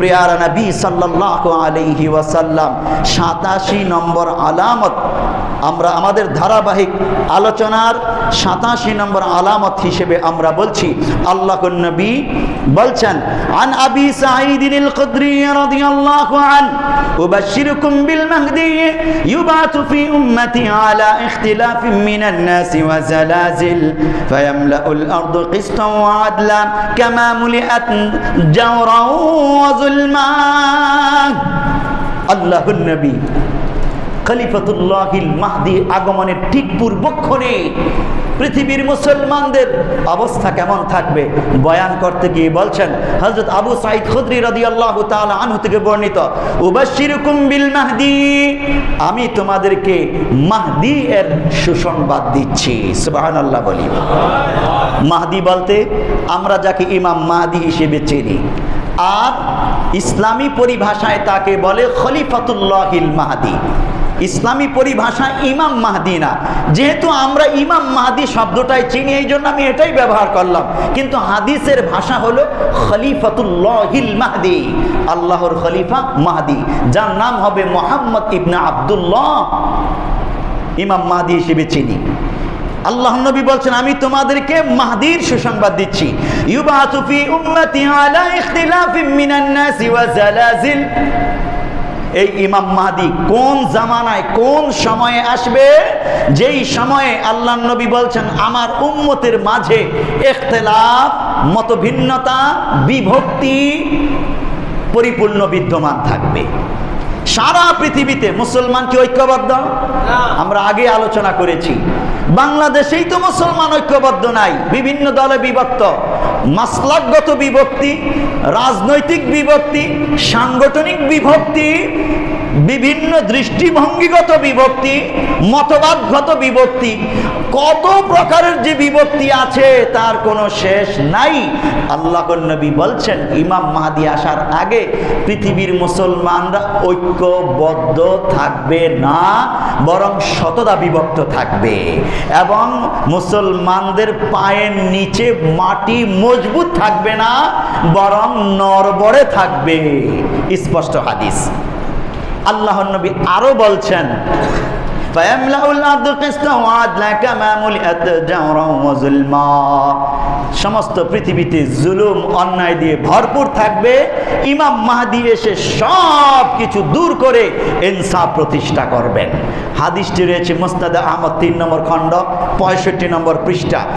প্রিয়ার নবী সাল্লাল্লাহু আলাইহি ওয়াসাল্লাম 87 নম্বর আলামত, আমরা আমাদের ধারাবাহিক আলোচনার 87 নম্বর আলামত হিসেবে আমরা বলছি, আল্লাহর নবী বলছেন, আন আবি সাঈদিল খুদরি রাদিয়াল্লাহু আন উবাশশিরুকুম বিল মাহদি ইউবাতু ফি উম্মতি আলা ইখতিলাফিন মিনান নাসি ওয়া জালাজিল ফায়ামলাউল আরদু কিসতান ওয়া আদলান কামা মুলিআত জাওরান ওয়া যুলমা। আল্লাহর নবী খলিফাতুল্লাহিল মাহদি আগমনের ঠিক পূর্বক্ষণে পৃথিবীর মুসলমানদের অবস্থা কেমন থাকবে বয়ান করতে গিয়ে বলছেন, হযরত আবু সাঈদ খুদরি রাদিয়াল্লাহু তাআলা আনহু থেকে বর্ণিত, উবাশশিরুকুম বিল মাহদি, আমি তোমাদেরকে মাহদি এর সুসংবাদ দিচ্ছি। সুবহানাল্লাহ বলি। মাহদি বলতে আমরা যাকে ইমাম মাহদি হিসেবে চিনি, আর ইসলামী পরিভাষায় তাকে বলে খলিফাতুল্লাহিল মাহদি। ইসলামী পরিভাষা ইমাম মাহদি না, যেহেতু আমরা ইমাম মাহদি শব্দটাই চিনি এই জন্য আমি এটাই ব্যবহার করলাম, কিন্তু হাদিসের ভাষা হলো খলিফাতুল্লাহিল মাহদি, আল্লাহর খলিফা মাহদি, যার নাম হবে মুহাম্মদ ইবনে আব্দুল্লাহ, ইমাম মাহদি হিসেবে চিনি। আল্লাহর নবী বলছেন, আমি তোমাদেরকে মাহদির সুসংবাদ দিচ্ছি। ইউবাতু ফি উম্মতি আলা ইখতিলাফিন মিনান নাসি ওয়া জালাজিল। এই ইমাম মাহদি কোন জামানায় কোন সময়ে আসবে? যেই সময়ে আল্লাহর নবী বলছেন আমার উম্মতের মাঝে ইখতিলাফ, মতভিন্নতা, বিভক্তি পরিপূর্ণ বিদ্যমান থাকবে। সারা পৃথিবীতে মুসলমান কি ঐক্যবদ্ধ? আমরা আগে আলোচনা করেছি, বাংলাদেশেই তো মুসলমান ঐক্যবদ্ধ নাই, বিভিন্ন দলে বিভক্ত, মাসলাকগত বিভক্তি, রাজনৈতিক বিভক্তি, সাংগঠনিক বিভক্তি, বিভিন্ন দৃষ্টিভঙ্গিগত বিভক্তি, মতবাদগত বিভক্তি, কত প্রকারের যে বিভক্তি আছে তার কোনো শেষ নাই। আল্লাহর নবী বলছেন ইমাম মাহদি আসার আগে পৃথিবীর মুসলমানরা ঐক্যবদ্ধ থাকবে না, বরং শতদা বিভক্ত থাকবে, এবং মুসলমানদের পায়ের নিচে মাটি মজবুত থাকবে না, বরং নড়বড়ে থাকবে। স্পষ্ট হাদিস। আল্লাহর নবী আরো বলছেন, সমস্ত পৃথিবীতে জুলুম অন্যায় দিয়ে ভরপুর থাকবে, ইমাম মাহদি এসে সব কিছু দূর করে ইনসাফ প্রতিষ্ঠা করবেন। হাদিসটি রয়েছে মুসনাদ আহমদ 3 নম্বর খণ্ড 65 নম্বর পৃষ্ঠা।